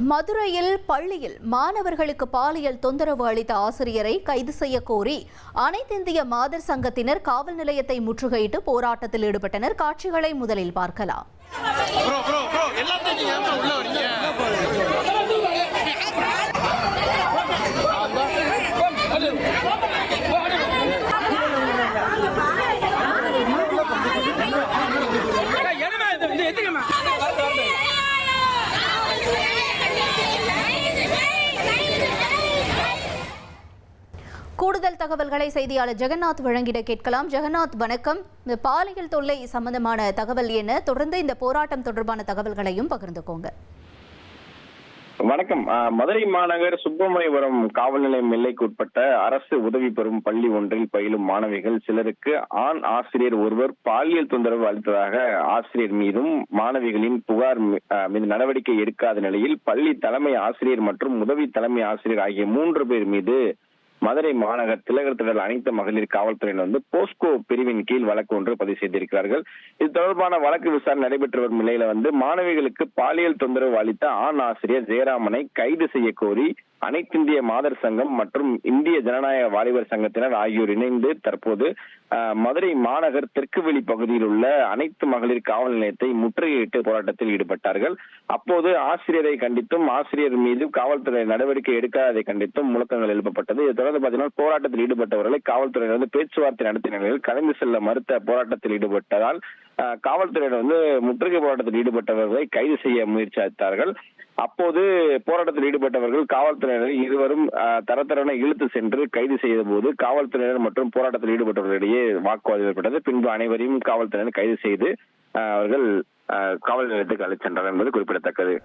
மதுரையில் பள்ளியில் மாணவர்களுக்கு பாலியல் தொந்தரவு அளித்த ஆசிரியரை கைது செய்ய கோரி அனைத்திந்திய மாதர் சங்கத்தினர் காவல் நிலையத்தை முற்றுகையிட்டு போராட்டத்தில் ஈடுபட்டனர். காட்சிகளை முதலில் பார்க்கலாம். கூடுதல் தகவல்களை செய்தியாளர் ஜெகநாத் வழங்கிட கேட்கலாம். ஜெகநாத், வணக்கம். இந்த பாலியல் தொல்லை சம்பந்தமான தகவல் என்ன? தொடர்ந்து இந்த போராட்டம் தொடர்பான தகவல்களையும் பகிர்ந்துக்கோங்க. வணக்கம். மதுரை மாநகர் சுப்பிரமணியபுரம் காவல் நிலையம் எல்லைக்கு உட்பட்ட அரசு உதவி பெறும் பள்ளி ஒன்றில் பயிலும் மாணவிகள் சிலருக்கு ஆண் ஆசிரியர் ஒருவர் பாலியல் தொந்தரவு அளித்ததாக ஆசிரியர் மீதும் மாணவிகளின் புகார் மீது நடவடிக்கை எடுக்காத நிலையில் பள்ளி தலைமை ஆசிரியர் மற்றும் உதவி தலைமை ஆசிரியர் ஆகிய 3 பேர் மீது மதுரை மாநகர் திலகர் திடல் அனைத்து மகளிர் காவல்துறையினர் போஸ்கோ பிரிவின் கீழ் வழக்கு ஒன்று பதிவு செய்திருக்கிறார்கள். இது தொடர்பான வழக்கு விசாரணை நடைபெற்று வரும் நிலையில மாணவிகளுக்கு பாலியல் தொந்தரவு அளித்த ஆண் ஆசிரியர் ஜெயராமனை கைது செய்ய கோரி அனைத்திந்திய மாதர் சங்கம் மற்றும் இந்திய ஜனநாயக வாலிபர் சங்கத்தினர் ஆகியோர் இணைந்து தற்போது மதுரை மாநகர் தெற்குவெளி பகுதியில் உள்ள அனைத்து மகளிர் காவல் நிலையத்தை முற்றுகையிட்டு போராட்டத்தில் ஈடுபட்டார்கள். அப்போது ஆசிரியரை கண்டித்தும் ஆசிரியர் மீது காவல்துறை நடவடிக்கை எடுக்காததை கண்டித்தும் முழக்கங்கள் எழுப்பப்பட்டது. இதை தொடர்ந்து பார்த்தீங்கன்னா போராட்டத்தில் ஈடுபட்டவர்களை காவல்துறையினர் பேச்சுவார்த்தை நடத்திய நிலையில் கலந்து செல்ல மறுத்த போராட்டத்தில் ஈடுபட்டதால் காவல்துறையினர் முற்றுகை போராட்டத்தில் ஈடுபட்டவர்களை கைது செய்ய முயற்சித்தார்கள். அப்போது போராட்டத்தில் ஈடுபட்டவர்கள் காவல்துறையினர் இருவரும் தரத்தரவென இழுத்து சென்று கைது செய்த போது காவல்துறையினர் மற்றும் போராட்டத்தில் ஈடுபட்டவர்களிடையே வாக்குவாதம் ஏற்பட்டது. பின்பு அனைவரையும் காவல்துறையினர் கைது செய்து அவர்கள் காவல் நிலையத்துக்கு அழைத்து சென்றனர் என்பது குறிப்பிடத்தக்கது.